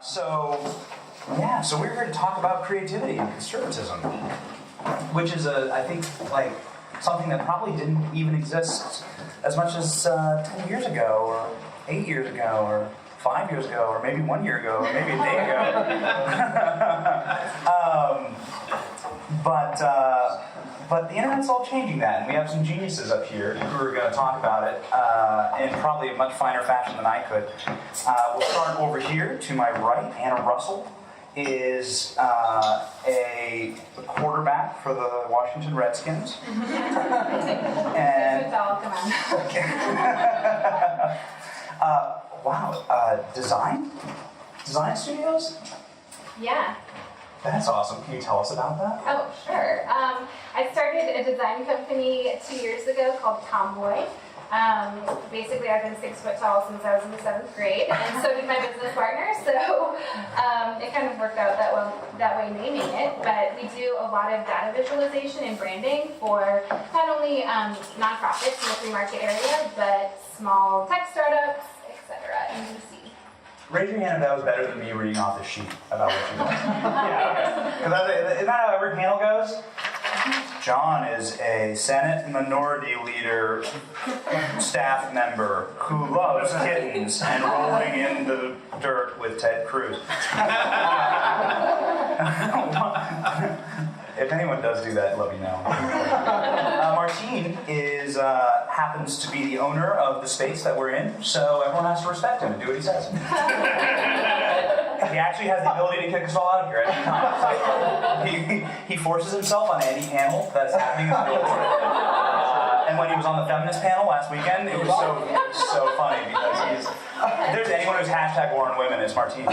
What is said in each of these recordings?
So we're here to talk about creativity and conservatism, which is I think something that probably didn't even exist as much as 10 years ago, or 8 years ago, or 5 years ago, or maybe 1 year ago, or maybe a day ago. But the internet's all changing that, and we have some geniuses up here who are going to talk about it in probably a much finer fashion than I could. We'll start over here to my right. Anna Russell is a quarterback for the Washington Redskins. And come on. Wow, design studios? Yeah. That's awesome. Can you tell us about that? Oh, sure. I started a design company 2 years ago called TomBoy. Basically, I've been 6 foot tall since I was in the 7th grade, and so did my business partner. So it kind of worked out that way naming it. But we do a lot of data visualization and branding for not only nonprofits in the free market area, but small tech startups, etc. in DC. Raise your hand if that was better than me reading off the sheet about what you want. Yeah, okay. Isn't that how every panel goes? John is a Senate Minority Leader staff member who loves kittens and rolling in the dirt with Ted Cruz. If anyone does do that, let me know. Martine happens to be the owner of the space that we're in, so everyone has to respect him and do what he says. He actually has the ability to kick us all out of here at any time. He forces himself on any panel that's happening in the building. And when he was on the feminist panel last weekend, it was so funny because if there's anyone who's #Warren Women, it's Martine.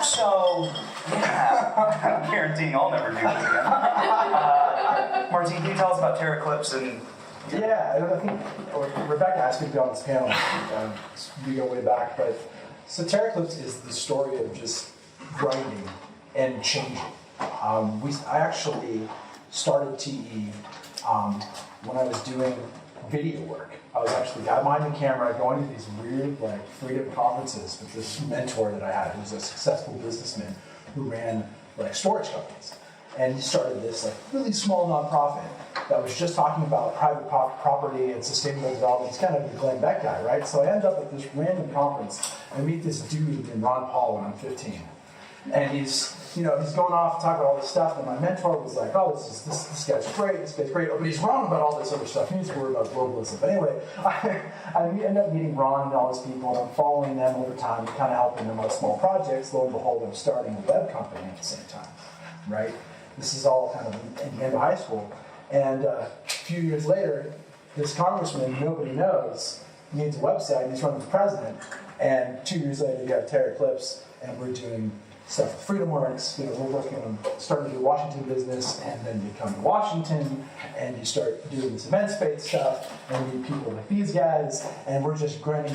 So, yeah, I'm guaranteeing I'll never do this again. Martine, can you tell us about Terra Eclipse and... Yeah, I think Rebecca asked me to be on this panel. We go way back, but so Terra Eclipse is the story of just grinding and changing. I actually started TE when I was doing video work. I was actually behind the camera going to these weird freedom conferences with this mentor that I had who was a successful businessman who ran storage companies. And he started this really small nonprofit that was just talking about private property and sustainable development. It's kind of the Glenn Beck guy, right? So I end up at this random conference and meet this dude named Ron Paul when I'm 15. And he's going off talking about all this stuff, and my mentor was like, oh, this guy's great, but he's wrong about all this other stuff. He needs to worry about globalism. But anyway, I end up meeting Ron and all his people, and I'm following them over time, kind of helping them on small projects. Lo and behold, I'm starting a web company at the same time, right? This is all kind of in the end of high school. And a few years later, this congressman nobody knows needs a website, and he's running for president. And 2 years later, you have Terra Eclipse, and we're doing stuff with FreedomWorks. We're working on starting to do Washington business, and then you come to Washington, and you start doing this event space stuff, and you meet people like these guys, and we're just grinding,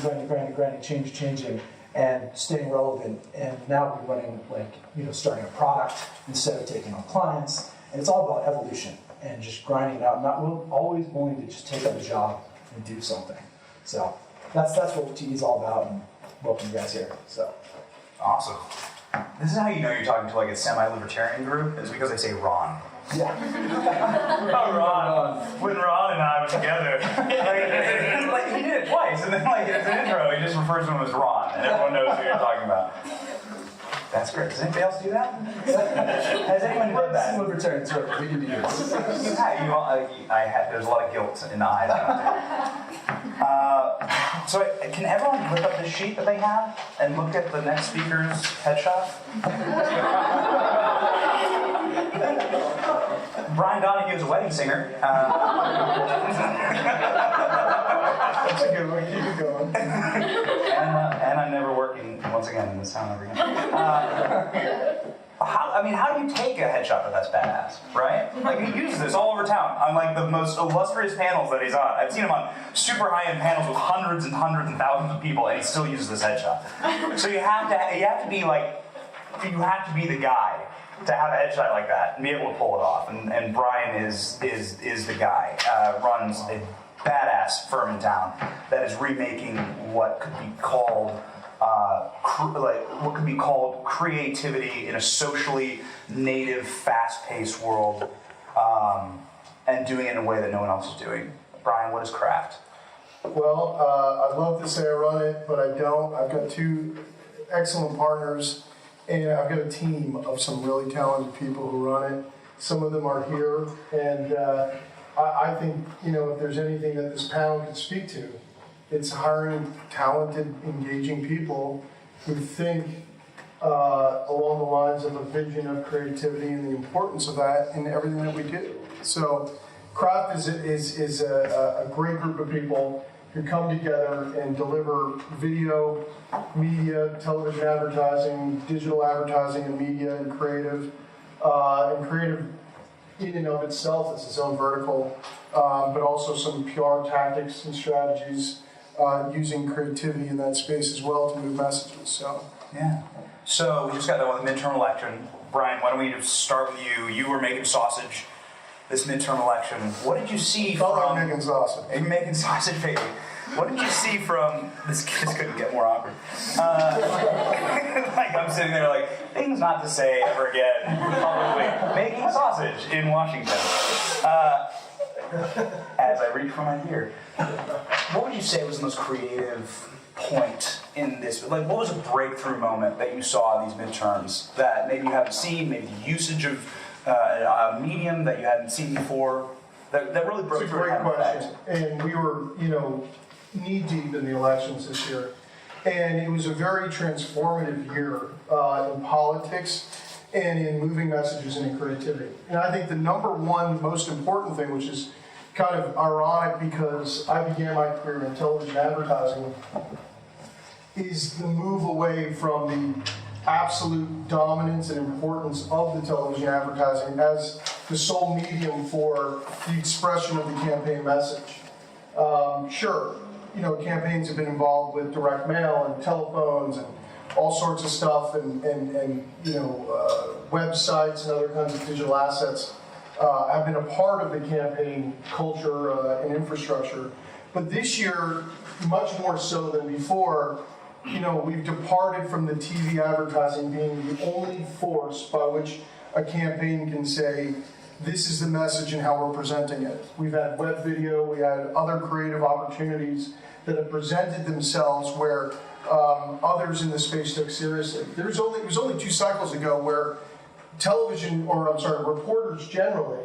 changing, and staying relevant. And now we're running starting a product instead of taking on clients, and it's all about evolution and just grinding it out. Not always willing to just take up a job and do something. So that's what TE is all about, and welcome you guys here. So awesome. This is how you know you're talking to a semi-libertarian group, is because they say Ron. Yeah. Oh, Ron. When Ron and I were together. He did it twice, and then in his intro, he just refers to him as Ron, and everyone knows who you're talking about. That's great. Does anybody else do that? Has anyone done that? Libertarians, right? We can do this. There's a lot of guilt in the eyes. So can everyone look up the sheet that they have and look at the next speaker's headshot? Brian Donahue is a wedding singer. That's a good one. Keep it going. And I'm never working once again in this town ever again. How do you take a headshot that's badass, right? He uses this all over town on the most illustrious panels that he's on. I've seen him on super high-end panels with hundreds and hundreds and thousands of people, and he still uses this headshot. So you have to be the guy to have a headshot like that and be able to pull it off. And Brian is the guy. Runs a badass firm in town that is remaking what could be called like what could be called creativity in a socially native, fast-paced world, and doing it in a way that no one else is doing. Brian, what is craft? Well, I'd love to say I run it, but I don't. I've got two excellent partners, and I've got a team of some really talented people who run it. Some of them are here, and I think, if there's anything that this panel could speak to, it's hiring talented, engaging people who think along the lines of a vision of creativity and the importance of that in everything that we do. So Craft is a great group of people who come together and deliver video, media, television advertising, digital advertising and media and creative in and of itself is its own vertical, but also some PR tactics and strategies using creativity in that space as well to move messages. So yeah. So we just got done with the midterm election. Brian, why don't we just start with you? You were making sausage this midterm election. What did you see from making sausage? You're making sausage, baby. What did you see from this? This couldn't get more awkward. Like I'm sitting there, like things not to say ever again publicly. Making sausage in Washington. As I reach for my beer, what would you say was the most creative point in this? Like, what was a breakthrough moment that you saw in these midterms that maybe you haven't seen? Maybe the usage of a medium that you hadn't seen before. That really broke It's a through. great question. And we were, knee deep in the elections this year. And it was a very transformative year in politics and in moving messages and in creativity. And I think the number one most important thing, which is kind of ironic because I began my career in television advertising, is the move away from the absolute dominance and importance of the television advertising as the sole medium for the expression of the campaign message. Sure, campaigns have been involved with direct mail and telephones and all sorts of stuff and websites and other kinds of digital assets have been a part of the campaign culture and infrastructure. But this year, much more so than before, we've departed from the TV advertising being the only force by which a campaign can say, this is the message and how we're presenting it. We've had web video, we had other creative opportunities that have presented themselves where others in the space took seriously. It was only 2 cycles ago where reporters generally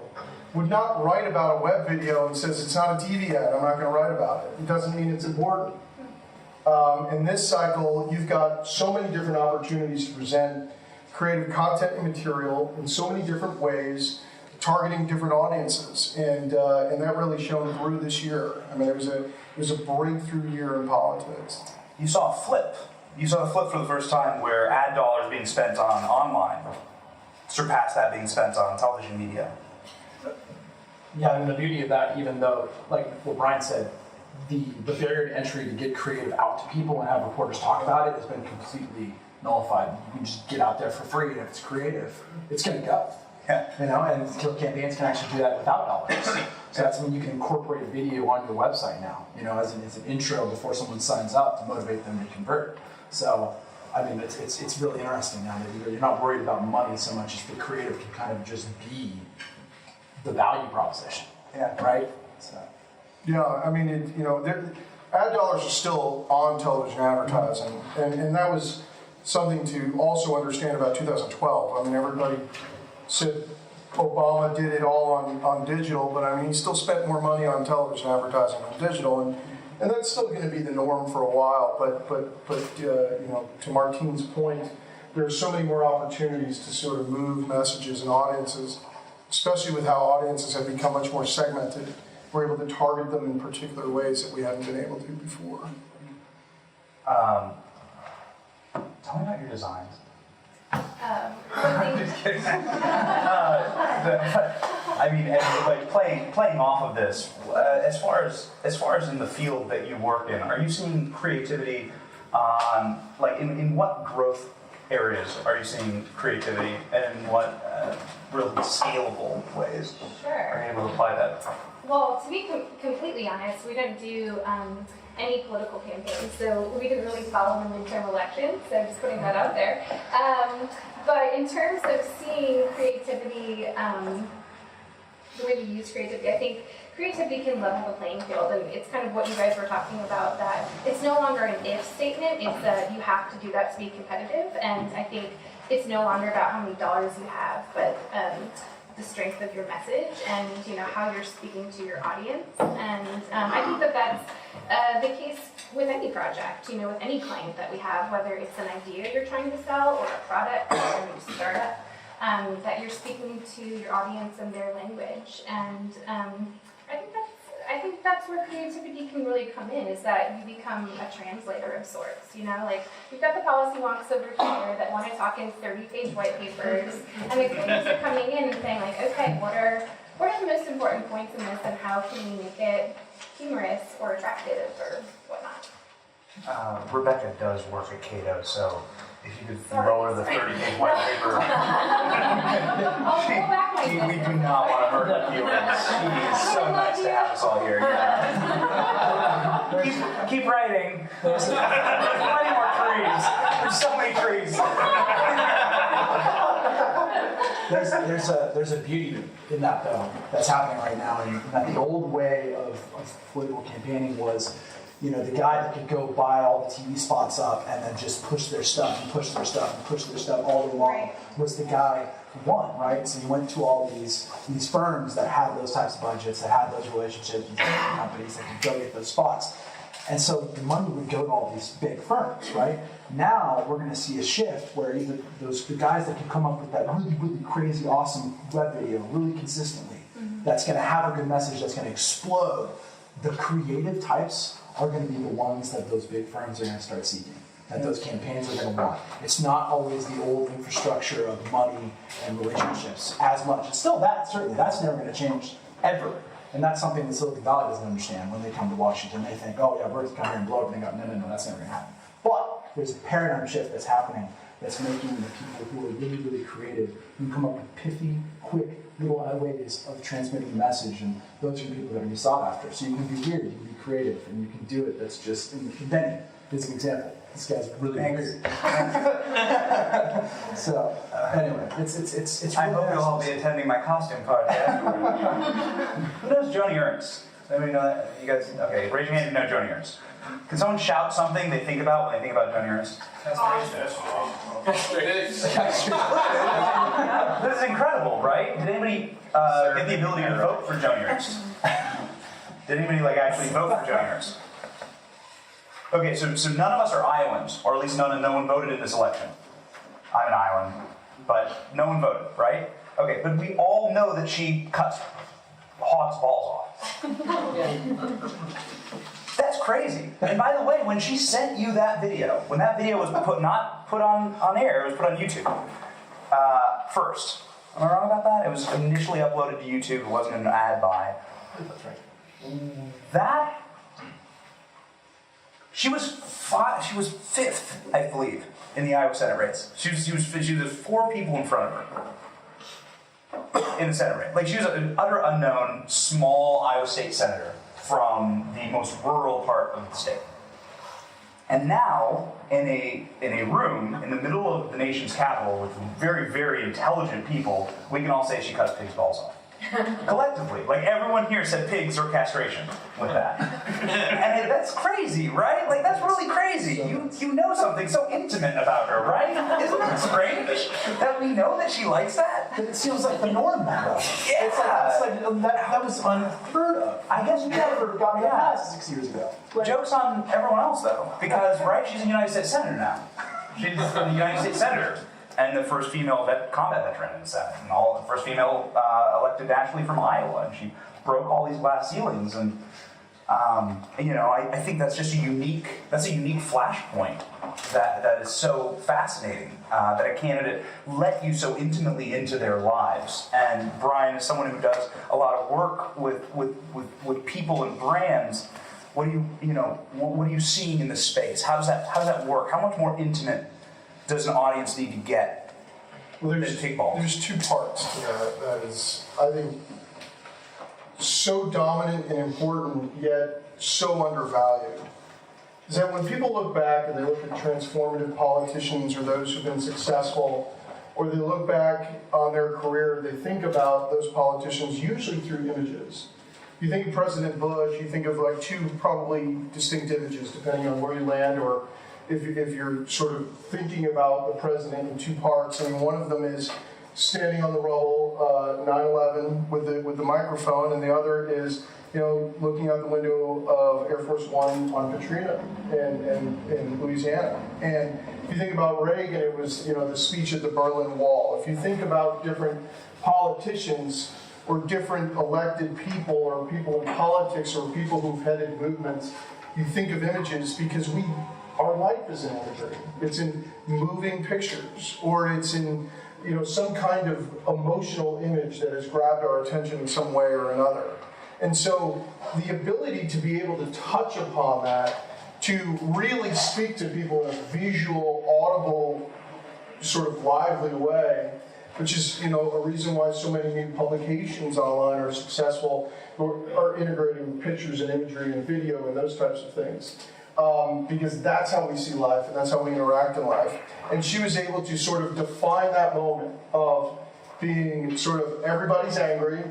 would not write about a web video and says it's not a TV ad, I'm not going to write about it. It doesn't mean it's important. In this cycle, you've got so many different opportunities to present creative content and material in so many different ways, targeting different audiences, and that really shone through this year. I mean, it was a breakthrough year in politics. You saw a flip. You saw a flip for the first time where ad dollars being spent on online surpassed that being spent on television media. Yeah, and the beauty of that, even though, like what Brian said, the barrier to entry to get creative out to people and have reporters talk about it has been completely nullified. You can just get out there for free, and if it's creative, it's going to go. Yeah. And campaigns can actually do that without dollars. So that's when you can incorporate a video on your website now, as an intro before someone signs up to motivate them to convert. So, I mean, it's really interesting now that you're not worried about money so much as the creative can kind of just be the value proposition. Yeah. Right? So. Yeah, I mean, ad dollars are still on television advertising, and that was something to also understand about 2012. I mean, everybody said Obama did it all on digital, but I mean, he still spent more money on television advertising than digital, and that's still going to be the norm for a while. But to Martine's point, there are so many more opportunities to sort of move messages and audiences, especially with how audiences have become much more segmented. We're able to target them in particular ways that we haven't been able to before. Tell me about your designs. I'm just kidding. I mean, like playing off of this, as far as in the field that you work in, are you seeing creativity on in what growth areas are you seeing creativity, and in what really scalable ways Sure. are you able apply that? Well, to be completely honest, we don't do any political campaigns, so we didn't really follow the midterm elections, so just putting that out there. But in terms of seeing creativity, the way we use creativity, I think creativity can level the playing field, and it's kind of what you guys were talking about, that it's no longer an if statement, it's that you have to do that to be competitive, and I think it's no longer about how many dollars you have, but the strength of your message and how you're speaking to your audience. And I think that that's the case with any project, with any client that we have, whether it's an idea you're trying to sell or a product or a new startup, that you're speaking to your audience in their language. And I think that's where creativity can really come in, is that you become a translator of sorts, like we've got the policy wonks over here that want to talk in 30-page white papers, and the creatives are coming in and saying like, okay, what are the most important points in this, and how can we make it humorous or attractive or whatnot? Rebecca does work at Cato, so if you could lower the 30-page white paper. I'll pull back my We do not want to hurt her feelings. She's so nice to have us all here. Yeah. Keep writing. There's plenty more trees. There's so many trees. There's a beauty in that though that's happening right now, and that the old way of political campaigning was, the guy that could go buy all the TV spots up and then just push their stuff and push their stuff and push their stuff all day long was the guy who won, right? So you went to all these firms that had those types of budgets, that had those relationships with companies that could go get those spots. And so the money would go to all these big firms, right? Now we're going to see a shift where either the guys that can come up with that really, really crazy, awesome web video really consistently, that's going to have a good message, that's going to explode. The creative types are going to be the ones that those big firms are going to start seeking, that those campaigns are going to want. It's not always the old infrastructure of money and relationships as much. It's still that, certainly. That's never going to change, ever. And that's something that Silicon Valley doesn't understand. When they come to Washington, they think, oh yeah, we're going to come here and blow everything up. No, that's never going to happen. But there's a paradigm shift that's happening that's making the people who are really, really creative, who come up with pithy, quick, little ways of transmitting the message, and those are the people that are going to be sought after. So you can be weird, you can be creative, and you can do it. That's just, Benny is an example. This guy's really weird. So anyway, it's really I hope you'll all be attending my costume party afterward. Who knows Joni Ernst? Does anybody know that? You guys, okay, raise your hand if you know Joni Ernst. Can someone shout something they think about when they think about Joni Ernst? This is incredible, right? Did anybody get the ability to vote for Joni Ernst? Did anybody actually vote for Joni Ernst? Okay, so none of us are Iowans, or at least no one voted in this election. I'm an Iowan, but no one voted, right? Okay, but we all know that she cuts hogs' balls off. That's crazy. And by the way, when she sent you that video, when that video was not put on air, it was put on YouTube first. Am I wrong about that? It was initially uploaded to YouTube. It wasn't an ad buy. That's right. She was fifth, I believe, in the Iowa Senate race. She was 4 people in front of her in the Senate race. She was an utter unknown, small Iowa State senator from the most rural part of the state. And now, in a room in the middle of the nation's capital with very, very intelligent people, we can all say she cuts pigs' balls off. Collectively. Everyone here said pigs or castration with that. And that's crazy, right? That's really crazy. You know something so intimate about her, right? Isn't that strange? That we know that she likes that? But it seems like the norm now. Yeah. That was unheard of. I guess we never got past 6 years ago. Joke's on everyone else, though. Because, right, she's a United States Senator now. She's a United States Senator. And the first female combat veteran in the Senate, and the first female elected nationally from Iowa, and she broke all these glass ceilings. And I think that's just a unique flashpoint that is so fascinating that a candidate let you so intimately into their lives. And Brian is someone who does a lot of work with people and brands. What are you seeing in this space? How does that work? How much more intimate does an audience need to get? Well, there's 2 parts to that. That is, I think, so dominant and important, yet so undervalued, is that when people look back and they look at transformative politicians or those who've been successful, or they look back on their career, they think about those politicians usually through images. You think of President Bush, you think of like two probably distinct images, depending on where you land, or if you're sort of thinking about the president in two parts. I mean, one of them is standing on the rubble, 9/11 with the microphone, and the other is, looking out the window of Air Force One on Katrina in Louisiana. And if you think about Reagan, it was, the speech at the Berlin Wall. If you think about different politicians or different elected people or people in politics or people who've headed movements, you think of images because our life is in imagery. It's in moving pictures, or it's in some kind of emotional image that has grabbed our attention in some way or another. And so the ability to be able to touch upon that, to really speak to people in a visual, audible, sort of lively way, which is a reason why so many new publications online are successful, or are integrating pictures and imagery and video and those types of things. Because that's how we see life and that's how we interact in life. And she was able to sort of define that moment of being sort of everybody's angry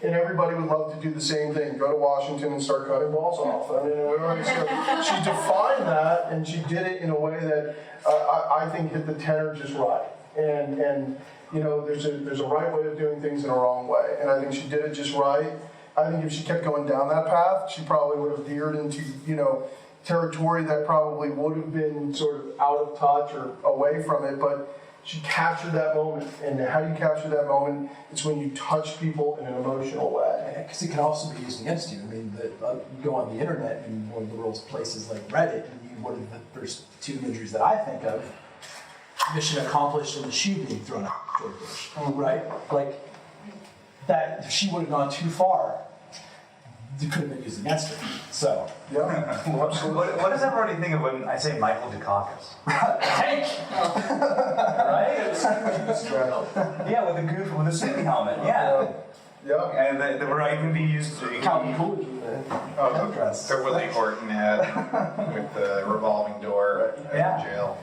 and everybody would love to do the same thing, go to Washington and start cutting balls off. I mean, she defined that and she did it in a way that I think hit the tenor just right. And there's a right way of doing things and a wrong way. And I think she did it just right. I think if she kept going down that path, she probably would have veered into, territory that probably would have been sort of out of touch or away from it, but she captured that moment. And how do you capture that moment? It's when you touch people in an emotional way. Because it can also be used against you. I mean, you go on the internet and one of the world's places like Reddit, and one of the first two imageries that I think of, mission accomplished and the shoe being thrown out George Bush, right? Like, that, if she would have gone too far, it could have been used against her. So, Yeah, absolutely. What does everybody think of when I say Michael Dukakis? tank! Right? Yeah, with the goof, with the Snoopy helmet. Yeah. Yeah. And it can be used to Calvin Coolidge with the dress. The Willie Horton ad with the revolving door at jail.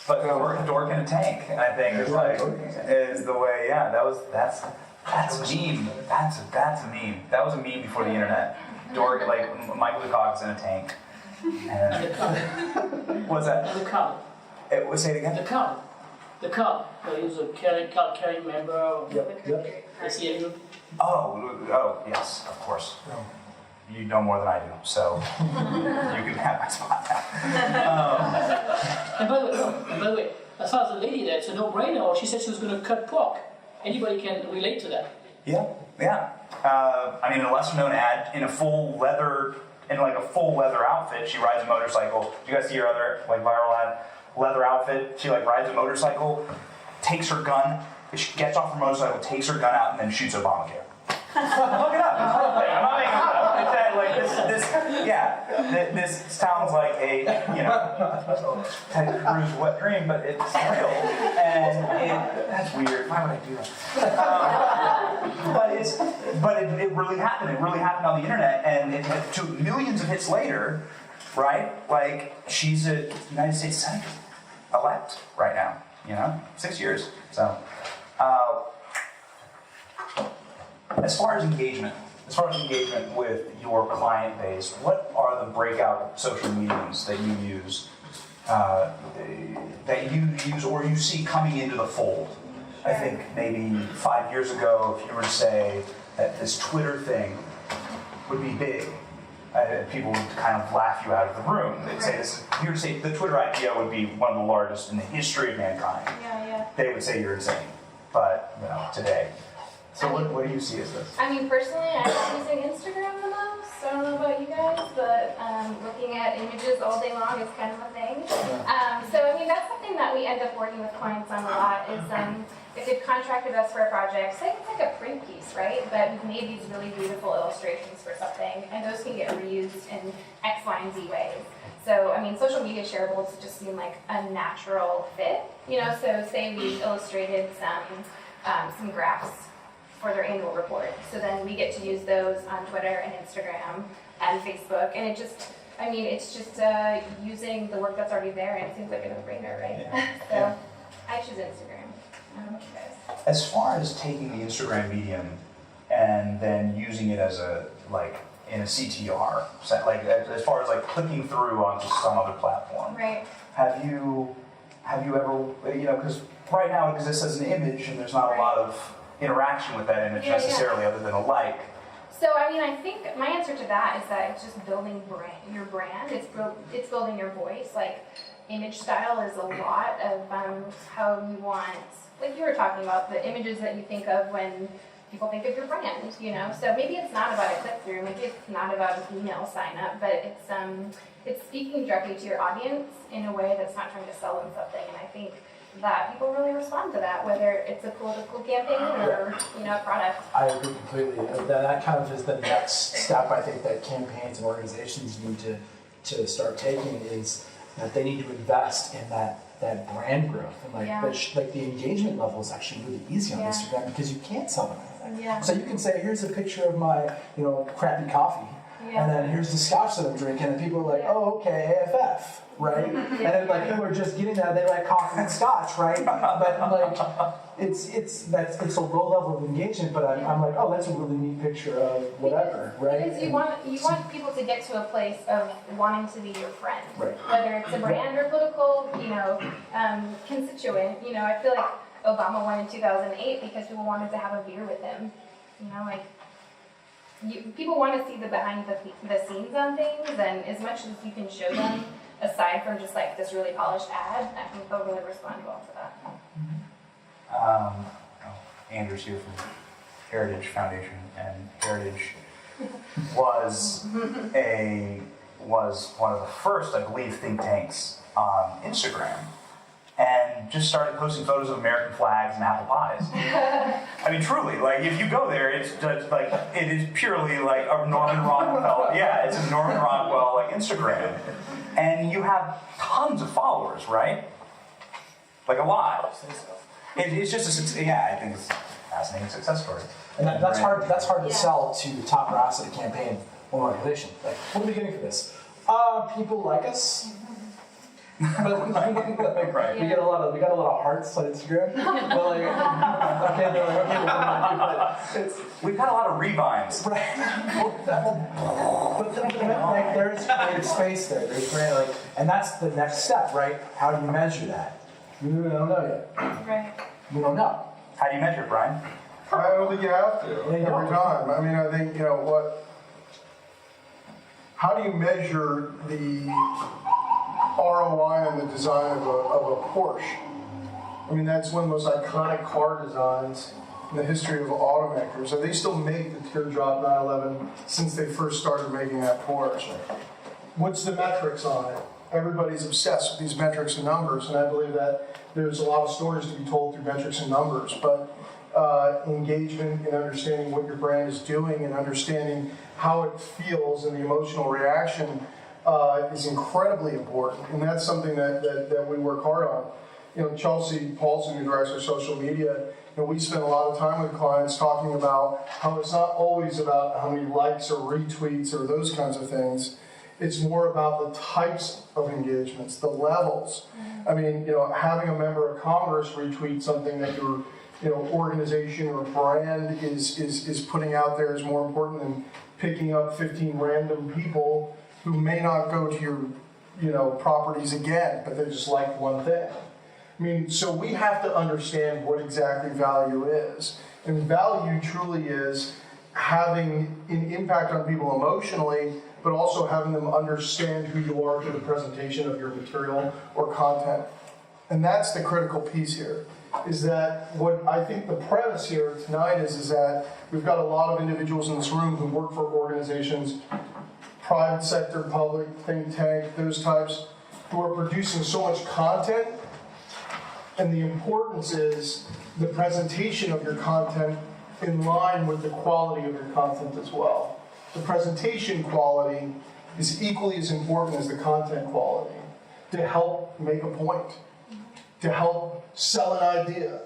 But dork in a tank, I think, is the way. Yeah, that's a meme. That's a meme. That was a meme before the internet. Dork, like Michael Dukakis in a tank. And the cup. What's that? And the cup. Say it again. The cup. The cup. He was a carrying member of Yep. the CMU. Oh, yes, of course. You know more than I do, so you can have my spot now. And by the way, as far as the lady there, it's a no-brainer. She said she was going to cut pork. Anybody can relate to that. Yeah. I mean, a lesser-known ad in a full leather outfit. She rides a motorcycle. Do you guys see her other viral ad? Leather outfit. She rides a motorcycle, takes her gun. She gets off her motorcycle, takes her gun out, and then shoots Obamacare. Look it up. I'm not making it up. This sounds like a Ted Cruz wet dream, but it's real, and that's weird. Why would I do that? But it really happened. It really happened on the internet, and it took millions of hits later, right? Like, she's a United States Senator elect right now. 6 years. So. As far as engagement with your client base, what are the breakout social mediums that you use, or you see coming into the fold? I think maybe 5 years ago, if you were to say that this Twitter thing would be big, people would kind of laugh you out of the room. They'd say this. If you were to say the Twitter IPO would be one of the largest in the history of mankind, they would say you're insane. But today. So what do you see as this? I mean, personally, I'm using Instagram the most. I don't know about you guys, but looking at images all day long is kind of a thing. So, I mean, that's something that we end up working with clients on a lot is if they've contracted us for a project, say it's like a print piece, right? But we've made these really beautiful illustrations for something, and those can get reused in X, Y, and Z ways. So, I mean, social media shareables just seem like a natural fit. So say we illustrated some graphs for their annual report. So then we get to use those on Twitter and Instagram and Facebook, and it's just using the work that's already there, and it seems like a no-brainer, right? So I choose Instagram. I don't know what you guys. As far as taking the Instagram medium and then using it as in a CTR, as far as clicking through onto some other platform. Right. Have you ever, because right now it exists as an image and there's not a lot of interaction with that image necessarily other than a like. So I think my answer to that is that it's just building your brand. It's building your voice. Image style is a lot of how you want, like you were talking about, the images that you think of when people think of your brand, So maybe it's not about a click-through, maybe it's not about an email sign-up, but it's speaking directly to your audience in a way that's not trying to sell them something. And I think that people really respond to that, whether it's a political campaign or a product. I agree completely. That kind of is the next step I think that campaigns and organizations need to start taking, is that they need to invest in that brand growth. And the engagement level is actually really easy on Instagram because you can't sell them anything. Yeah. So you can say, here's a picture of my crappy coffee. Yeah. And then here's the scotch that I'm drinking, and people are like, oh, okay, AFF, right? And then people are just getting that, they like coffee and scotch, right? But it's a low level of engagement, but I'm like, oh, that's a really neat picture of whatever, right? Because you want people to get to a place of wanting to be your friend, right. Whether it's a brand or political, constituent. I feel like Obama won in 2008 because people wanted to have a beer with him. People want to see the behind the scenes on things, and as much as you can show them, aside from just this really polished ad, I think they'll really respond well to that. Andrew's here from Heritage Foundation, and Heritage was one of the first, I believe, think tanks on Instagram, and just started posting photos of American flags and apple pies. Truly, if you go there, it's just it is purely a Norman Rockwell. Yeah, it's a Norman Rockwell Instagram, and you have tons of followers, right? A lot. It's just I think it's a fascinating success story. And that's hard. That's hard to sell to the top brass of a campaign or organization. What are we getting for this? People like us. But Right. we got a lot of hearts on Instagram. But We've got a lot of revines. Right. But there's creative space there. There's great, and that's the next step, right? How do you measure that? We don't know yet. Right. We don't know. How do you measure it, Brian? I don't think you have to every time. I think, how do you measure the ROI on the design of a Porsche? That's one of the most iconic car designs in the history of automakers. And they still make the teardrop 911 since they first started making that Porsche. What's the metrics on it? Everybody's obsessed with these metrics and numbers, and I believe that there's a lot of stories to be told through metrics and numbers, but engagement and understanding what your brand is doing and understanding how it feels and the emotional reaction is incredibly important, and that's something that we work hard on. Chelsea Paulson, who directs our social media, we spend a lot of time with clients talking about how it's not always about how many likes or retweets or those kinds of things. It's more about the types of engagements, the levels. Having a member of Congress retweet something that your organization or brand is putting out there is more important than picking up 15 random people who may not go to your properties again, but they just like one thing. So we have to understand what exactly value is. And value truly is having an impact on people emotionally, but also having them understand who you are through the presentation of your material or content. And that's the critical piece here, is that what I think the premise here tonight is that we've got a lot of individuals in this room who work for organizations, private sector, public, think tank, those types, who are producing so much content. And the importance is the presentation of your content in line with the quality of your content as well. The presentation quality is equally as important as the content quality to help make a point, to help sell an idea,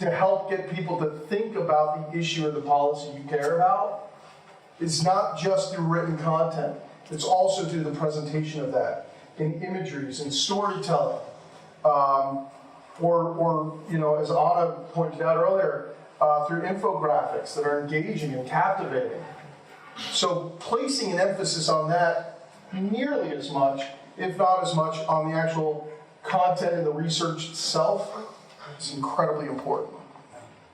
to help get people to think about the issue or the policy you care about. It's not just through written content. It's also through the presentation of that in imageries and storytelling. Or you know, as Anna pointed out earlier, through infographics that are engaging and captivating. So placing an emphasis on that nearly as much, if not as much, on the actual content and the research itself is incredibly important.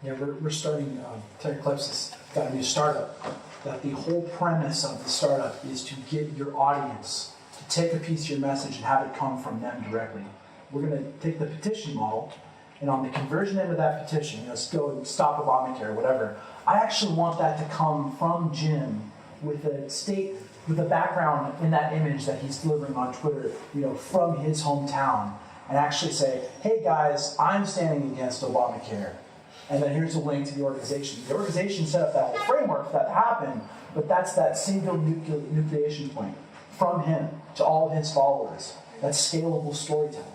Yeah, we're starting, Eclipse has got a new startup, that the whole premise of the startup is to get your audience to take a piece of your message and have it come from them directly. We're going to take the petition model, and on the conversion end of that petition, you know, go and stop Obamacare, whatever, I actually want that to come from Jim with a background in that image that he's delivering on Twitter, you know, from his hometown, and actually say, hey guys, I'm standing against Obamacare. And then here's a link to the organization. The organization set up that whole framework for that to happen, but that's that single nucleation point from him to all of his followers. That's scalable storytelling.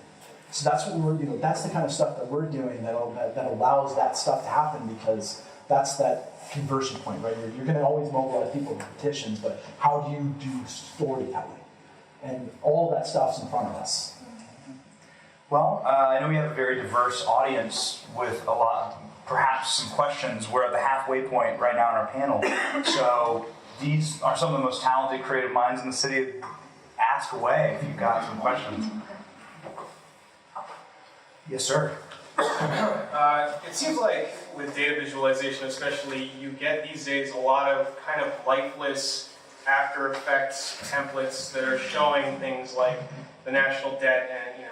So that's what we're, you know, that's the kind of stuff that we're doing that allows that stuff to happen, because that's that conversion point, right? You're going to always mobilize people with petitions, but how do you do storytelling? And all that stuff's in front of us. Well, I know we have a very diverse audience with a lot, perhaps some questions. We're at the halfway point right now in our panel. So these are some of the most talented creative minds in the city. Ask away if you've got some questions. Yes, sir. It seems like with data visualization especially, you get these days a lot of kind of lifeless After Effects templates that are showing things like the national debt and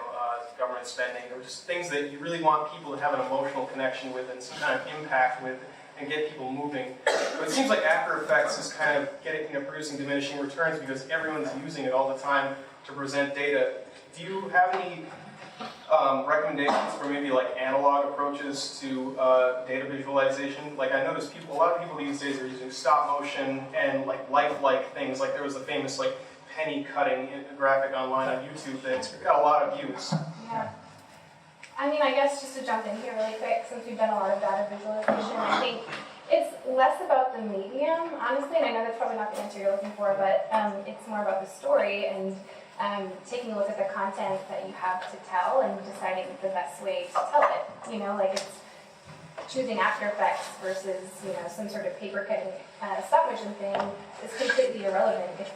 government spending, or just things that you really want people to have an emotional connection with and some kind of impact with and get people moving. But it seems like After Effects is kind of producing diminishing returns because everyone's using it all the time to present data. Do you have any recommendations for maybe like analog approaches to data visualization? Like I notice a lot of people these days are using stop motion and like lifelike things. Like there was the famous like penny cutting graphic online on YouTube that's got a lot of views. Yeah. I mean, I guess just to jump in here really quick, since we've done a lot of data visualization, I think it's less about the medium, honestly, and I know that's probably not the answer you're looking for, but it's more about the story and taking a look at the content that you have to tell and deciding the best way to tell it. You know, like it's choosing After Effects versus, some sort of paper cutting stop motion thing is completely irrelevant if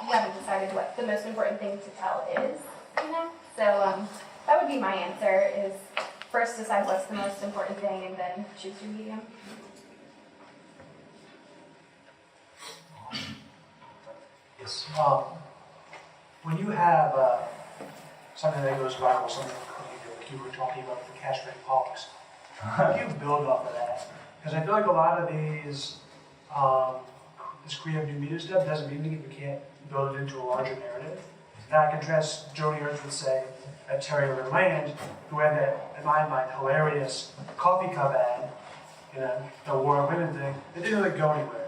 you haven't decided what the most important thing to tell is, So that would be my answer, is first decide what's the most important thing and then choose your medium. Yes. When you have something that goes viral, something like you were talking about the castrated hawks, how do you build off of that? Because I feel like a lot of these, this creative new media stuff doesn't mean that you can't build it into a larger narrative. And I contrast Joni Ernst would say at Terra Land, who had that, in my mind, hilarious coffee cup ad, the War of Women thing, that didn't really go anywhere.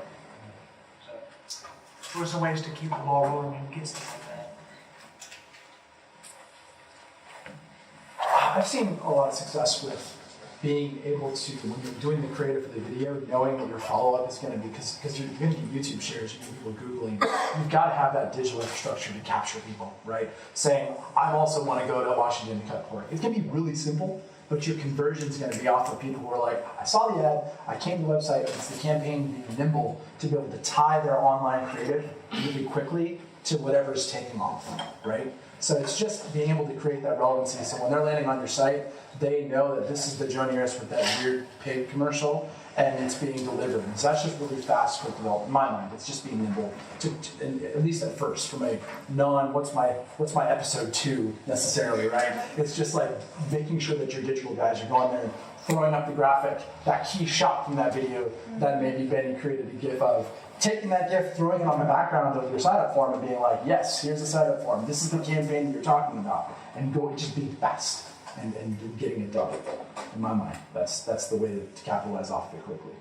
So, what are some ways to keep the ball rolling and get stuff like that? I've seen a lot of success with being able to, when you're doing the creative for the video, knowing what your follow-up is going to be, because you're going to get YouTube shares, you're going to get people Googling, you've got to have that digital infrastructure to capture people, right? Saying, I also want to go to Washington to cut pork. It's going to be really simple, but your conversion is going to be off of people who are like, I saw the ad, I came to the website, it's the campaign being nimble to be able to tie their online creative really quickly to whatever's taking off, right? So it's just being able to create that relevancy. So when they're landing on your site, they know that this is the Joni Ernst with that weird paid commercial, and it's being delivered. And so that's just really fast quick development. In my mind, it's just being nimble, and at least at first, from a what's my episode 2 necessarily, right? It's just like making sure that your digital guys are going there and throwing up the graphic, that key shot from that video that maybe Benny created a GIF of, taking that GIF, throwing it on the background of your sign-up form and being like, yes, here's the sign-up form, this is the campaign that you're talking about, and just being fast and getting it done. In my mind, that's the way to capitalize off of it quickly.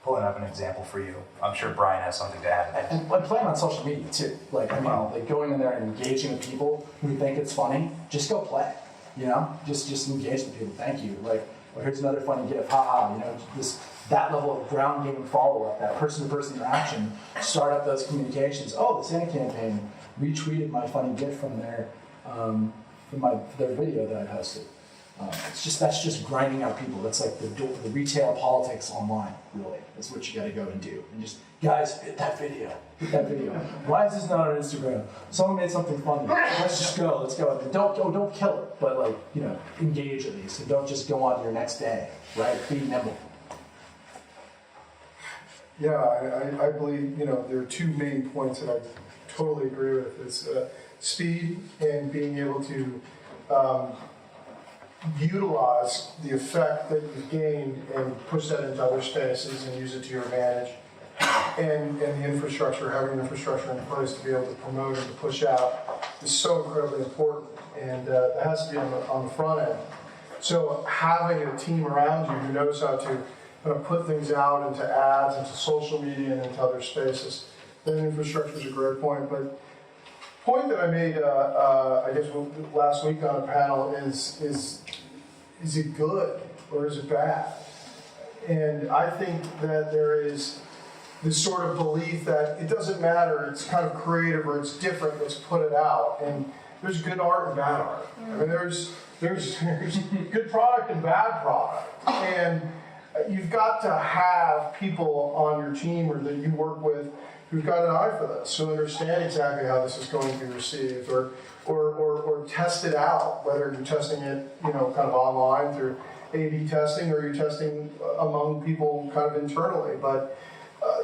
Pulling up an example for you. I'm sure Brian has something to add. And playing on social media too. Like going in there and engaging with people who think it's funny, just go play. Just engage with people. Thank you. Like, Or here's another funny GIF, haha, that level of ground game follow-up, that person-to-person interaction, start up those communications. Oh, the Santa campaign retweeted my funny GIF from their video that I posted. That's just grinding out people. That's like the retail politics online, really. That's what you got to go and do. And just, guys, hit that video. Why is this not on Instagram? Someone made something funny. Let's go. And don't kill it, but engage at least, and don't just go on to your next day, right? Be nimble. Yeah, I believe, there are two main points that I totally agree with. It's speed and being able to utilize the effect that you've gained and push that into other spaces and use it to your advantage. And the infrastructure, having infrastructure in place to be able to promote and to push out is so incredibly important. And it has to be on the front end. So having a team around you who knows how to put things out into ads, into social media, and into other spaces, then infrastructure is a great point. But point that I made, I guess last week on a panel is it good or is it bad? And I think that there is this sort of belief that it doesn't matter, it's kind of creative or it's different, let's put it out. And there's good art and bad art. I mean, there's good product and bad product. And you've got to have people on your team or that you work with who've got an eye for this, who understand exactly how this is going to be received, or test it out, whether you're testing it, kind of online through A/B testing, or you're testing among people kind of internally. But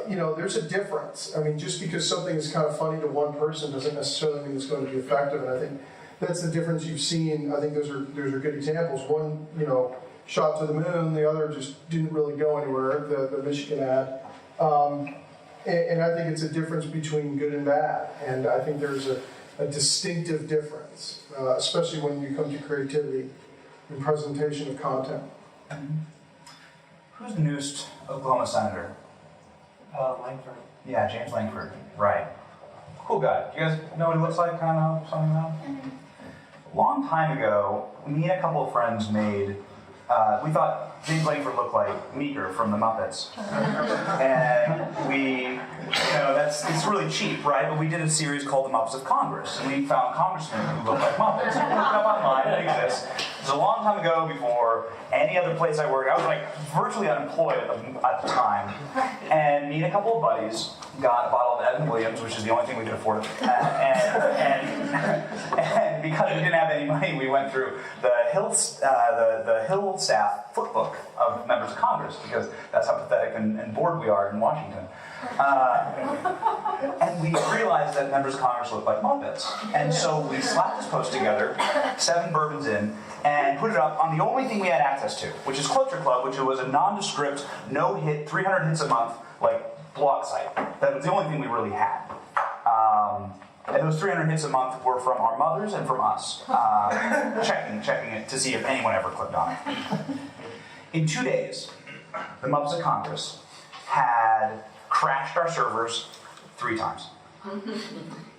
there's a difference. I mean, just because something is kind of funny to one person doesn't necessarily mean it's going to be effective. And I think that's the difference you've seen. I think those are good examples. One, shot to the moon. The other just didn't really go anywhere. The Michigan ad. And I think it's a difference between good and bad. And I think there's a distinctive difference, especially when you come to creativity and presentation of content. Who's the newest Oklahoma senator? Langford. Yeah, James Langford. Right. Cool guy. Do you guys know what he looks like? Kind of know something about him? A long time ago, me and a couple of friends made. We thought James Langford looked like Meeker from the Muppets. And we, it's really cheap, right? But we did a series called The Muppets of Congress. And we found congressmen who looked like Muppets. And we looked up online, it exists. It was a long time ago before any other place I worked. I was virtually unemployed at the time. And me and a couple of buddies got a bottle of Evan Williams, which is the only thing we could afford. And because we didn't have any money, we went through the Hill staff footbook of members of Congress, because that's how pathetic and bored we are in Washington. And we realized that members of Congress look like Muppets. And so we slapped this post together, 7 bourbons in, and put it up on the only thing we had access to, which is Culture Club, which was a nondescript, no-hit, 300 hits a month, blog site. That was the only thing we really had. And those 300 hits a month were from our mothers and from us, checking it to see if anyone ever clicked on it. In 2 days, the Muppets of Congress had crashed our servers 3 times.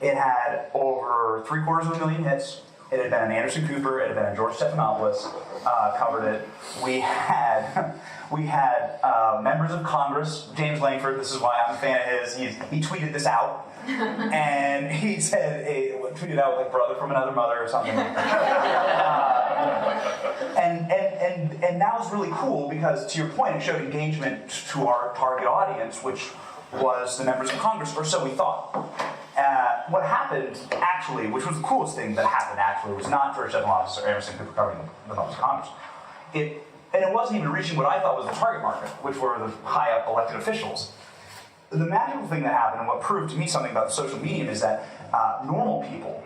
It had over 750,000 hits. It had been an Anderson Cooper. It had been a George Stephanopoulos covered it. We had members of Congress. James Langford. This is why I'm a fan of his. He tweeted this out. And he said, tweeted out like brother from another mother or something. And that was really cool because, to your point, it showed engagement to our target audience, which was the members of Congress, or so we thought. What happened, actually, which was the coolest thing that happened, actually, was not George Stephanopoulos or Anderson Cooper covering the members of Congress. And it wasn't even reaching what I thought was the target market, which were the high-up elected officials. The magical thing that happened, and what proved to me something about the social medium, is that normal people,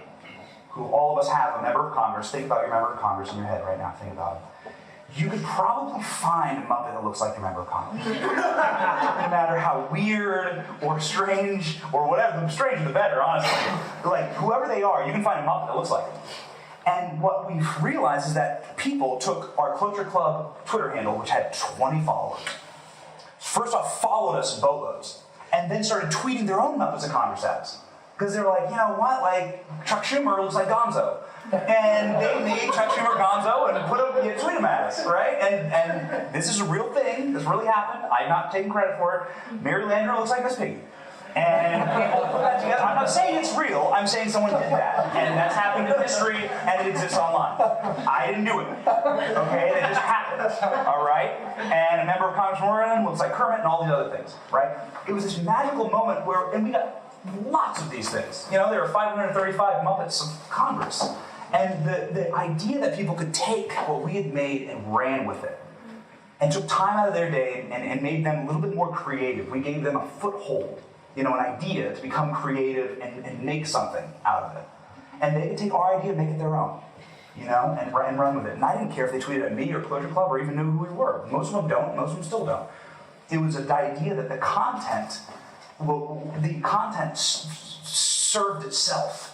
who all of us have a member of Congress, think about your member of Congress in your head right now, think about it. You could probably find a Muppet that looks like your member of Congress. No matter how weird or strange or whatever, the stranger the better, honestly. Whoever they are, you can find a Muppet that looks like them. And what we've realized is that people took our Culture Club Twitter handle, which had 20 followers, first off followed us in boatloads, and then started tweeting their own Muppets of Congress ads. Because they're like, you know what, like, Chuck Schumer looks like Gonzo. And they made Chuck Schumer Gonzo and tweet him at us, right? And this is a real thing. This really happened. I'm not taking credit for it. Mary Landry looks like Miss Piggy. And people put that together. I'm not saying it's real. I'm saying someone did that. And that's happened in history, and it exists online. I didn't do it. Okay? It just happened. All right? And a member of Congress Moran looks like Kermit and all these other things, right? It was this magical moment and we got lots of these things. You know, there are 535 Muppets of Congress. And the idea that people could take what we had made and ran with it, and took time out of their day and made them a little bit more creative. We gave them a foothold, you know, an idea to become creative and make something out of it. And they could take our idea and make it their own, you know, and run with it. And I didn't care if they tweeted at me or Closure Club or even knew who we were. Most of them don't, most of them still don't. It was the idea that the content served itself.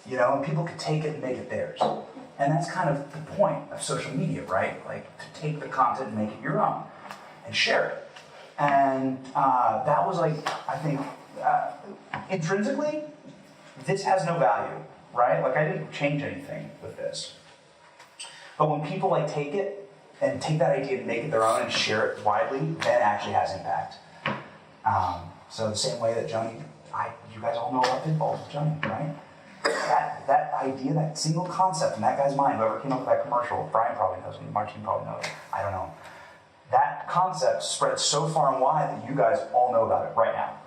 You know, and people could take it and make it theirs. And that's kind of the point of social media, right? Like, to take the content and make it your own and share it. And that was like, I think, intrinsically, this has no value, right? Like, I didn't change anything with this. But when people like take it and take that idea and make it their own and share it widely, then it actually has impact. So the same way that Joni, you guys all know about pinballs with Joni, right? That idea, that single concept in that guy's mind, whoever came up with that commercial, Brian probably knows, Martine probably knows, I don't know. That concept spread so far and wide that you guys all know about it right now.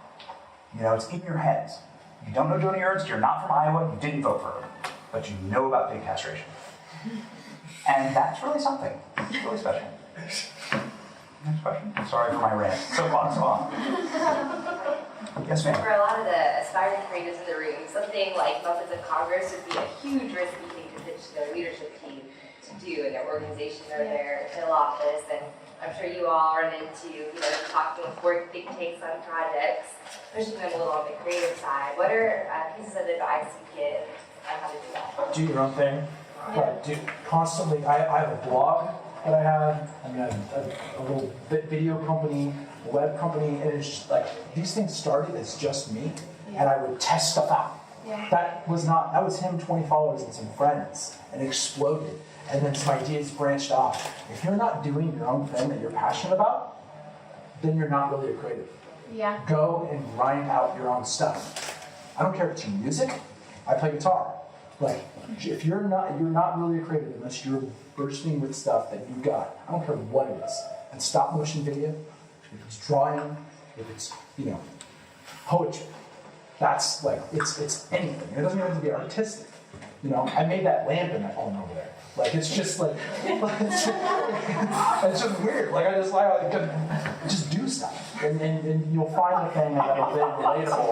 You know, it's in your heads. You don't know Joni Ernst, you're not from Iowa, you didn't vote for her, but you know about pig castration. And that's really something. It's really special. Next question? Sorry for my rant. Soapbox on. Yes, ma'am. For a lot of the aspiring creatives in the room, something like Muppets of Congress would be a huge risky thing to pitch to their leadership team to do in their organization or their middle office. And I'm sure you all run into, talking with board think tanks on projects, pushing them a little on the creative side. What are pieces of advice you give on how to do that? Do your own thing. But constantly, I have a blog that I have, and a little video company, a web company, and it's just like, these things started as just me, and I would test stuff out. Yeah. That was him, 20 followers and some friends, and it exploded. And then some ideas branched off. If you're not doing your own thing that you're passionate about, then you're not really a creative. Yeah. Go and grind out your own stuff. I don't care if it's music, I play guitar. Like, if you're not really a creative unless you're bursting with stuff that you've got. I don't care what it is. If it's stop motion video, if it's drawing, if it's, poetry. That's like, it's anything. It doesn't even have to be artistic. I made that lamp in that corner over there. Like, it's just like, it's just weird. Like, I could just do stuff. And you'll find the thing that'll be relatable.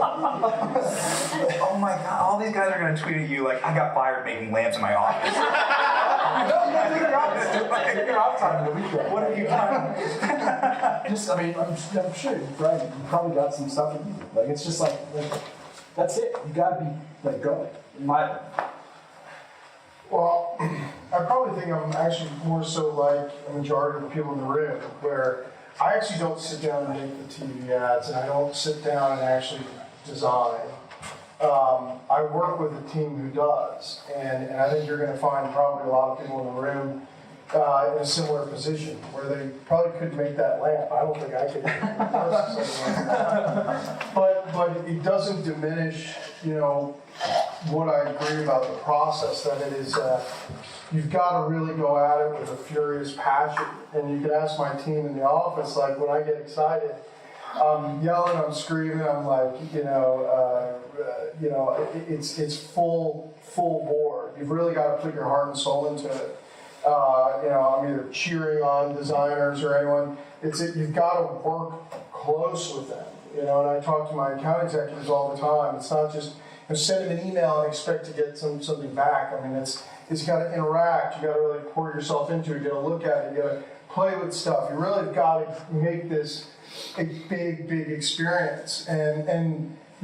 Oh my God, all these guys are going to tweet at you like, I got fired making lamps in my office. Take your off time in the weekend. What have you done? I'm sure, right? You probably got some stuff in you. Like, it's just like that's it. You gotta be like going. Well, I probably think I'm actually more so like a majority of the people in the room, where I actually don't sit down and make the TV ads, and I don't sit down and actually design. I work with a team who does, and I think you're going to find probably a lot of people in the room in a similar position, where they probably could make that lamp. I don't think I could. But it doesn't diminish, what I agree about the process, that it is, you've got to really go at it with a furious passion. And you can ask my team in the office, like, when I get excited, I'm yelling, I'm screaming, I'm like, it's full bore. You've really got to put your heart and soul into it. I'm either cheering on designers or anyone. You've got to work close with them. And I talk to my account executives all the time. It's not just send them an email and expect to get something back. I mean, it's got to interact. You got to really pour yourself into it. You got to look at it. You got to play with stuff. You really got to make this a big experience. And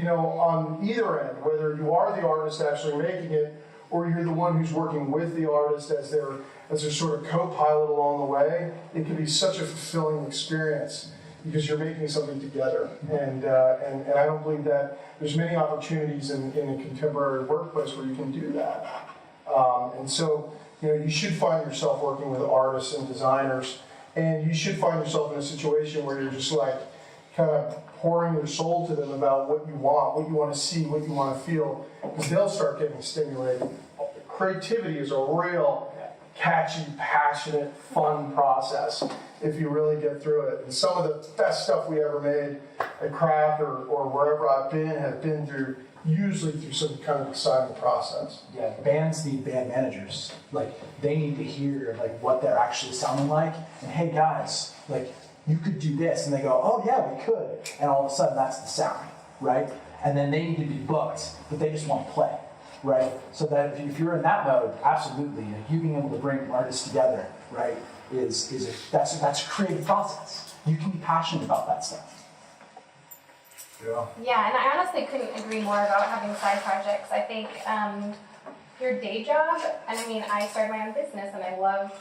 on either end, whether you are the artist actually making it, or you're the one who's working with the artist as their sort of co-pilot along the way, it can be such a fulfilling experience. because you're making something together. And I don't believe that there's many opportunities in a contemporary workplace where you can do that. And so, you should find yourself working with artists and designers, and you should find yourself in a situation where you're just like kind of pouring your soul to them about what you want to see, what you want to feel, because they'll start getting stimulated. Creativity is a real catchy, passionate, fun process if you really get through it. And some of the best stuff we ever made at Craft or wherever I've been have been usually through some kind of exciting process. Yeah, bands need band managers. Like, they need to hear like what they're actually sounding like. And hey guys, like, you could do this. And they go, oh yeah, we could. And all of a sudden that's the sound, right? And then they need to be booked, but they just want to play, right? So that if you're in that mode, absolutely, you being able to bring artists together, right, that's a creative process. You can be passionate about that stuff. Yeah, and I honestly couldn't agree more about having side projects. I think your day job, and I mean, I started my own business and I love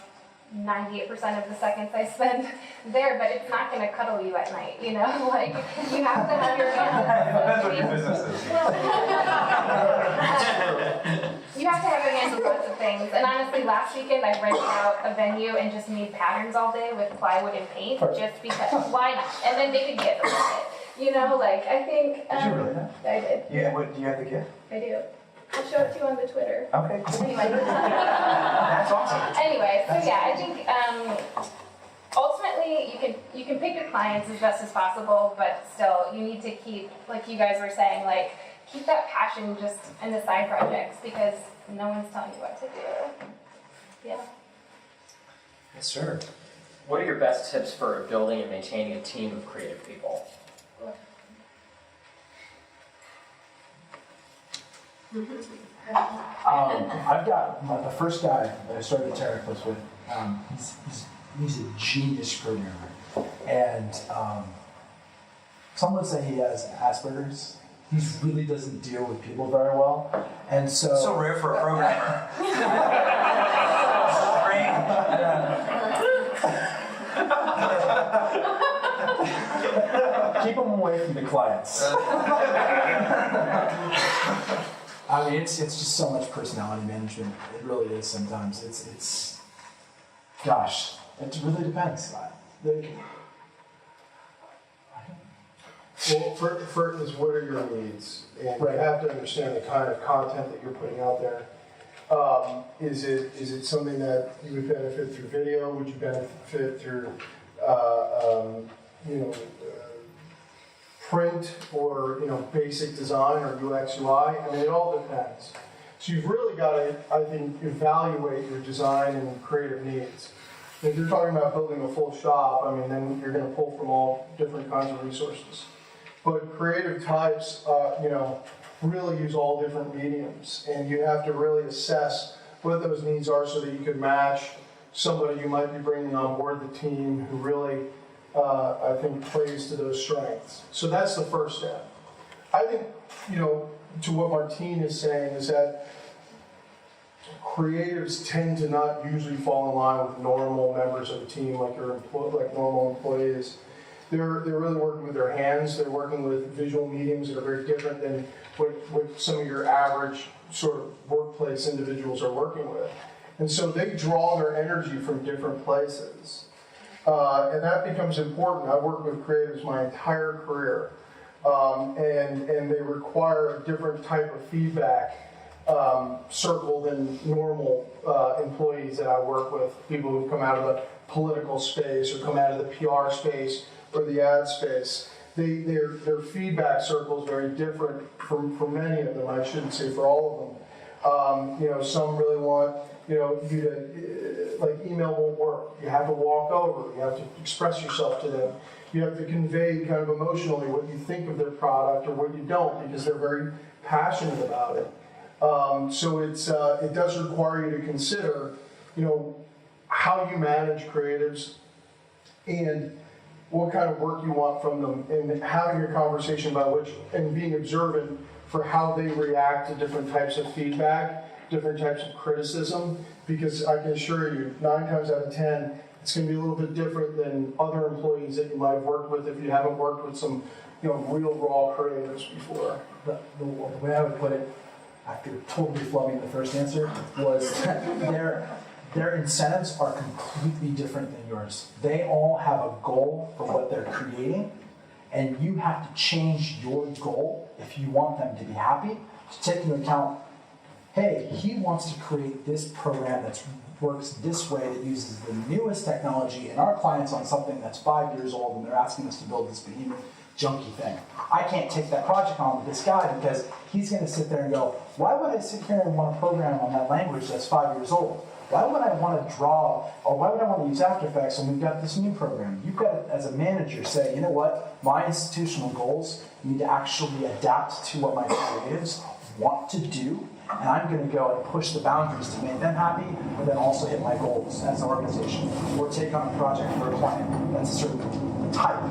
98% of the seconds I spend there, but it's not going to cuddle you at night, Like, you have to have your hands. Depends what your business is. You have to have your hands on lots of things. And honestly, last weekend I rented out a venue and just made patterns all day with plywood and paint, just because. Why not? And then make a gift with it. Like, I think... Did you really? I did. Yeah, do you have the gift? I do. I'll show it to you on the Twitter. Okay, cool. Anyway. That's awesome. Anyway, so yeah, I think ultimately you can pick your clients as best as possible, but still you need to keep, like you guys were saying, like, keep that passion just in the side projects, because no one's telling you what to do. Yeah. Yes, sir. What are your best tips for building and maintaining a team of creative people? I've got the first guy that I started Terra Eclipse with. He's a genius programmer, and some would say he has Asperger's. He really doesn't deal with people very well, and so rare for a programmer. keep him away from the clients. I mean, it's just so much personality management. It really is sometimes. It's gosh, it really depends. Well, first is what are your needs? And Right. you have to understand the kind of content that you're putting out there. Is it something that you would benefit through video? Would you benefit through print or basic design or UX UI? I mean, it all depends. So you've really got to, I think, evaluate your design and creative needs. If you're talking about building a full shop, I mean, then you're going to pull from all different kinds of resources. But creative types, really use all different mediums, and you have to really assess what those needs are so that you can match somebody you might be bringing on board the team who really, I think, plays to those strengths. So that's the first step. I think, to what Martine is saying is that creatives tend to not usually fall in line with normal members of the team, like normal employees. They're really working with their hands. They're working with visual mediums that are very different than what some of your average sort of workplace individuals are working with. And so they draw their energy from different places. And that becomes important. I've worked with creatives my entire career. And they require a different type of feedback circle than normal employees that I work with, people who come out of the political space or come out of the PR space or the ad space. Their feedback circle is very different for many of them. I shouldn't say for all of them. Some really want you to, like, email won't work. You have to walk over. You have to express yourself to them. You have to convey kind of emotionally what you think of their product or what you don't, because they're very passionate about it. So it does require you to consider, how you manage creatives and what kind of work you want from them, and having a conversation about which, and being observant for how they react to different types of feedback, different types of criticism, because I can assure you, 9 times out of 10, It's going to be a little bit different than other employees that you might have worked with if you haven't worked with some, real raw creators before. The way I would put it, after totally flubbing the first answer, was their incentives are completely different than yours. They all have a goal for what they're creating, and you have to change your goal if you want them to be happy, to take into account, hey, he wants to create this program that works this way, that uses the newest technology, and our client's on something that's 5 years old, and they're asking us to build this behemoth junky thing. I can't take that project on with this guy because he's going to sit there and go, why would I sit here and want to program on that language that's 5 years old? Why would I want to draw, or why would I want to use After Effects when we've got this new program? You've got to, as a manager, say, you know what, my institutional goals need to actually adapt to what my creatives want to do, and I'm going to go and push the boundaries to make them happy, but then also hit my goals as an organization, or take on a project for a client that's a certain type.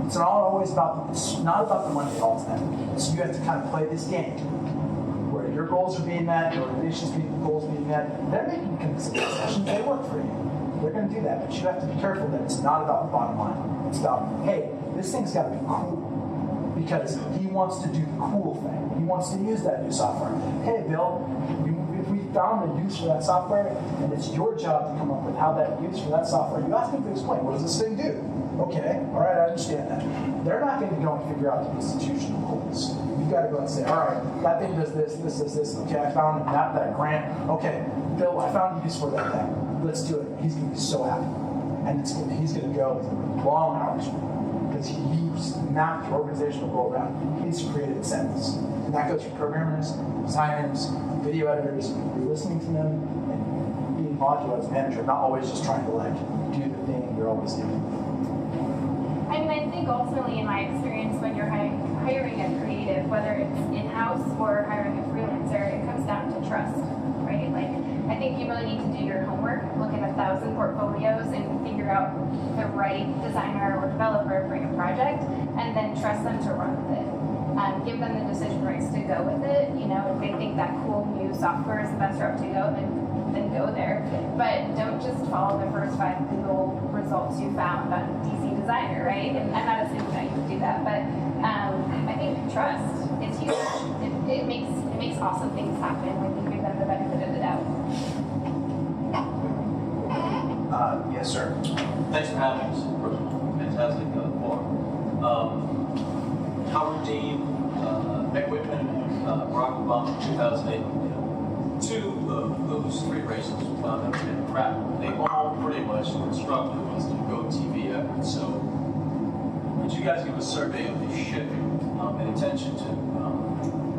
It's not always about, it's not about the money at all time. So you have to kind of play this game where your goals are being met, your organization's goals are being met. They're making concessions, they work for you. They're going to do that, but you have to be careful that it's not about the bottom line. It's about, hey, this thing's got to be cool. Because he wants to do the cool thing. He wants to use that new software. Hey, Bill, if we found a use for that software, and it's your job to come up with how that use for that software, you ask him to explain, what does this thing do? Okay, all right, I understand that. They're not going to go and figure out the institutional goals. You've got to go and say, all right, that thing does this, this, this, this. Okay, I found that grant. Okay, Bill, I found a use for that thing. Let's do it. He's going to be so happy. And he's going to go long hours because he's mapped your organizational goal around his creative incentives. And that goes for programmers, designers, video editors. You're listening to them and being modular as a manager, not always just trying to do the thing you're always doing. I mean, I think ultimately in my experience when you're hiring a creative, whether it's in-house or hiring a freelancer, it comes down to trust, right? Like, I think you really need to do your homework, look at 1,000 portfolios and figure out the right designer or developer for your project, and then trust them to run with it. Give them the decision rights to go with it. If they think that cool new software is the best route to go, then go there. But don't just follow the first 5 Google results you found on DC Designer, right? And I'm not assuming that you would do that, but I think trust is huge. It makes awesome things happen when you give them the benefit of the doubt. Yes, sir. Thanks for having us. Fantastic forum. Howard Dean, Meg Whitman, Barack Obama, 2008. Two of those 3 races that were Democrat. They all pretty much constructed was the Go TV effort. So, would you guys give a survey of the shift and attention to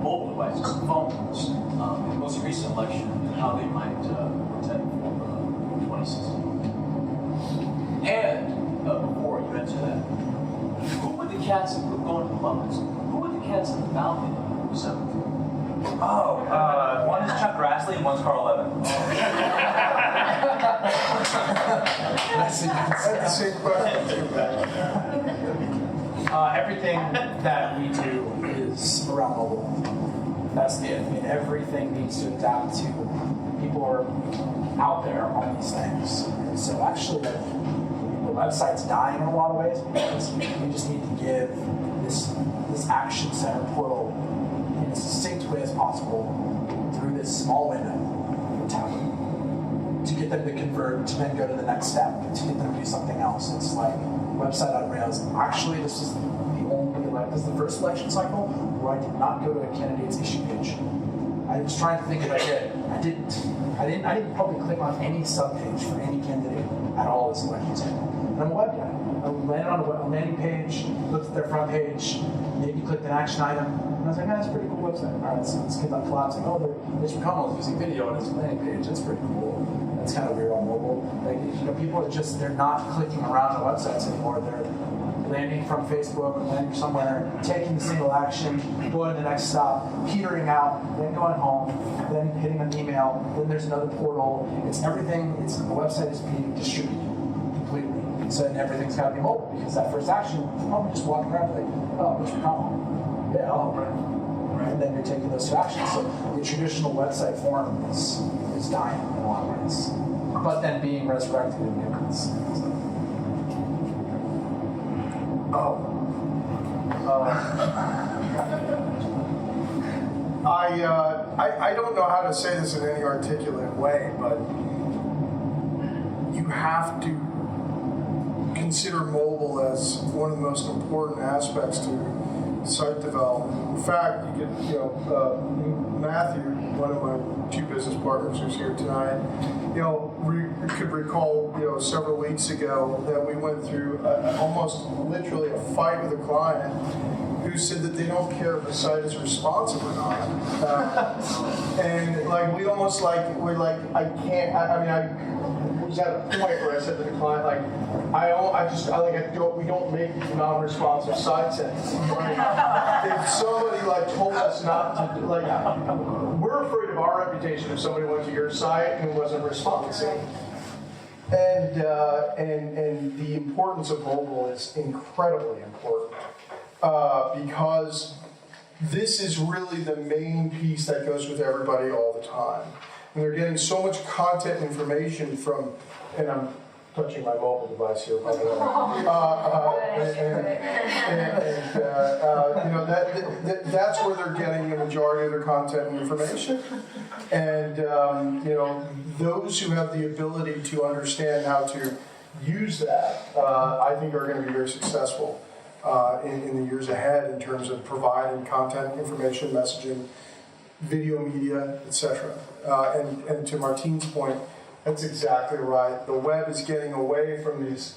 mobile devices, phones, in the most recent election, and how they might protect for 2016? And before you answer that, who were the cats that were going to the Muppets? Who were the cats in the balcony? One is Chuck Grassley and one's Carl Levin. That's the same question. Everything that we do is around mobile. That's it. I mean, everything needs to adapt to people are out there on these things. And so actually, the website's dying in a lot of ways because we just need to give this action center portal in as succinct way as possible through this small window of time to get them to convert, to then go to the next step, to get them to do something else. It's like website on Rails. Actually, this is the first election cycle where I did not go to a candidate's issue page. I was trying to think if I did. I didn't probably click on any subpage for any candidate at all this election cycle. And I'm a web guy. I landed on a landing page, looked at their front page, maybe clicked an action item, and I was like, that's a pretty cool website. All right, so let's get that collapsing. Oh, Mitch McConnell's using video on his landing page. That's pretty cool. That's kind of weird on mobile. Like, people are just, they're not clicking around the websites anymore. They're landing from Facebook, landing somewhere, taking the single action, going to the next stop, petering out, then going home, then hitting an email, then there's another portal. It's everything, the website is being distributed completely. So then everything's got to be mobile because that first action, you're probably just walking around like, oh, Mitch McConnell. Yeah, oh, right. And then you're taking those 2 actions. So the traditional website form is dying in a lot of ways. but then being resurrected in humans. I don't know how to say this in any articulate way, but you have to consider mobile as one of the most important aspects to site development. In fact, Matthew, one of my two business partners who's here tonight, could recall, several weeks ago that we went through almost literally a fight with a client who said that they don't care if the site is responsive or not. And like, we almost like, we're like, I was at a point where I said to the client, like, we don't make non-responsive sites anymore. If somebody like told us not to, like, we're afraid of our reputation if somebody went to your site and wasn't responsive. And the importance of mobile is incredibly important because this is really the main piece that goes with everybody all the time. And they're getting so much content information from, and I'm touching my mobile device here, by the way. That's where they're getting the majority of their content and information. And those who have the ability to understand how to use that, I think are going to be very successful in the years ahead in terms of providing content, information, messaging, video media, etc. And to Martine's point, that's exactly right. The web is getting away from these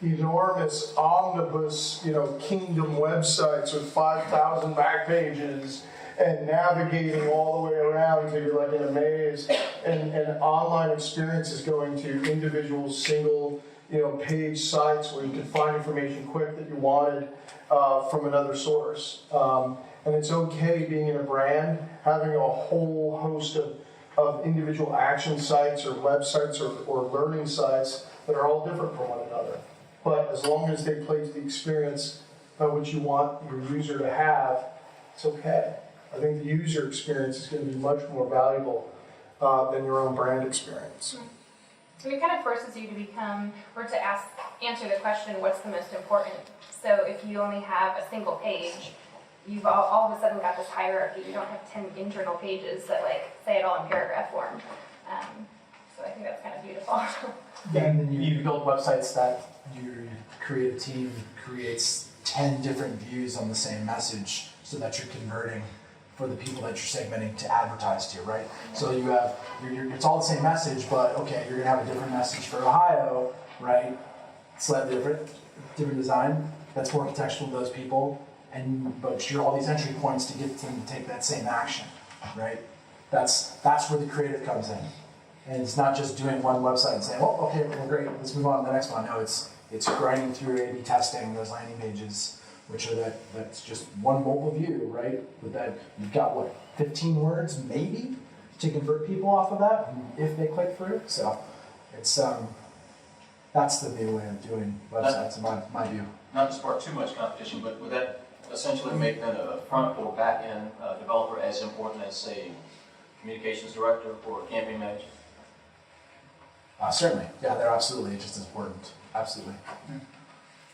enormous omnibus, kingdom websites with 5,000 back pages and navigating all the way around so you're like in a maze. And online experience is going to individual single, page sites where you can find information quick that you wanted from another source. And it's okay being in a brand, having a whole host of individual action sites or websites or learning sites that are all different from one another. But as long as they play to the experience which you want your user to have, it's okay. I think the user experience is going to be much more valuable than your own brand experience. And it kind of forces you to become, or to answer the question, what's the most important? So if you only have a single page, you've all of a sudden got this hierarchy. You don't have 10 internal pages that say it all in paragraph form. So I think that's kind of beautiful. Yeah, and then you build websites that your creative team creates 10 different views on the same message so that you're converting for the people that you're segmenting to advertise to, right? So you have, it's all the same message, but okay, you're gonna have a different message for Ohio, right? Slightly different design, that's more contextual to those people, but you're all these entry points to get them to take that same action, right? That's where the creative comes in. And it's not just doing one website and saying, well, okay, well, great, let's move on to the next one. No, it's grinding through A/B testing those landing pages, which are that's just one mobile view, right? But that you've got 15 words maybe to convert people off of that if they click through. So it's that's the new way of doing websites in my view. Not to spark too much competition, but would that essentially make then a front or back end developer as important as, say, communications director or a campaign manager? Certainly, yeah, they're absolutely just as important. Absolutely.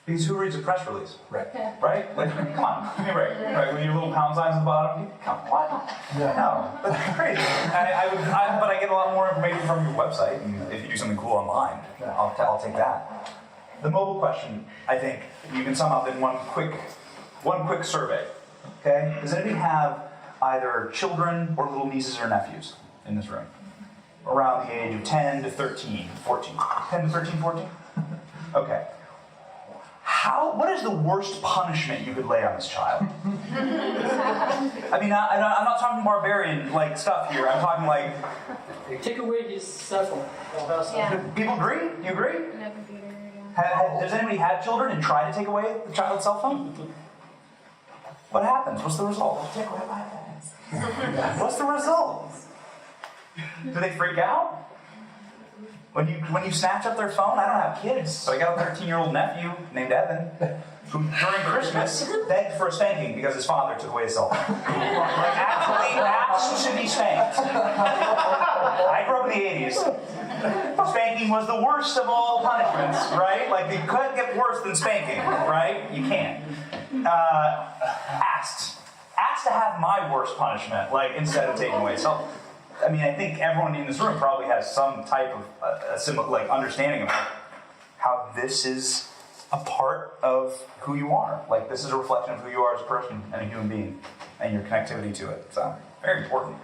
Because who reads a press release? Right. Right? Like, come on, give me a break. Right, with your little pound signs at the bottom. Come on, what? Yeah. No, that's crazy. But I get a lot more information from your website, and if you do something cool online, I'll take that. The mobile question, I think, you can sum up in one quick survey. Okay? Does anybody have either children or little nieces or nephews in this room? Around the age of 10 to 13, 14. 10 to 13, 14? Okay. What is the worst punishment you could lay on this child? I mean, I'm not talking barbarian stuff here. I'm talking Take away his cell phone. Yeah. People agree? You agree? No computer, yeah. Does anybody have children and try to take away the child's cell phone? What happens? What's the result? Take away my iPads. What's the result? Do they freak out? When you snatch up their phone? I don't have kids, but I got a 13-year-old nephew named Evan. who during Christmas begged for a spanking because his father took away his cell phone. Like, actually asked to be spanked. I grew up in the 80s. Spanking was the worst of all punishments, right? Like, you couldn't get worse than spanking, right? You can't. Asked to have my worst punishment, like, instead of taking away cell phone. I mean, I think everyone in this room probably has some type of a similar, like, understanding of how this is a part of who you are. Like, this is a reflection of who you are as a person and a human being, and your connectivity to it. So, very important.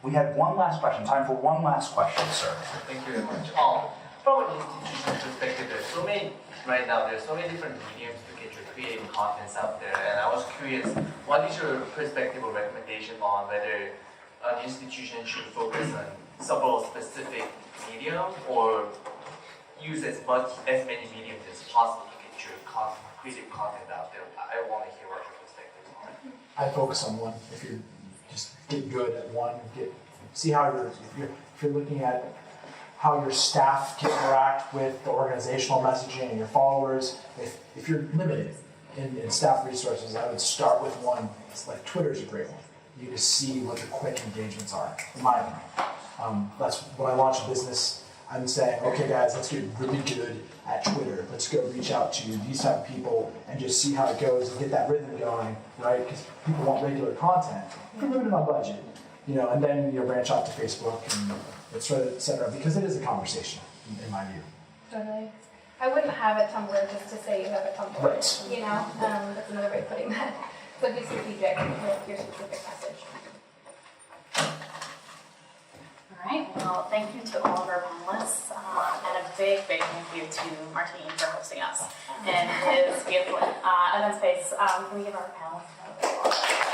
We had one last question. Time for one last question, sir. Thank you very much. From an institutional perspective, there's so many right now. There's so many different mediums to get your creative contents out there, and I was curious, what is your perspective or recommendation on whether an institution should focus on several specific medium or use as many mediums as possible to get your creative content out there? I want to hear what your perspective is on. I focus on one. If you're just get good at one, see how if you're looking at how your staff can interact with the organizational messaging and your followers. If you're limited in staff resources, I would start with one. It's like Twitter's a great one. You just see what the quick engagements are, in my opinion. That's when I launch a business, I'm saying, okay guys, let's get really good at Twitter. Let's go reach out to these type of people and just see how it goes and get that rhythm going, right? Because people want regular content. You're limited on budget, and then branch out to Facebook and et cetera, because it is a conversation, in my view. Totally. I wouldn't have a Tumblr just to say you have a Tumblr. Right. That's another way of putting that. So be strategic with your specific message. All right, well, thank you to all of our panelists, and a big thank you to Martin for hosting us in his beautiful event space. Can we give our panelists a round of applause?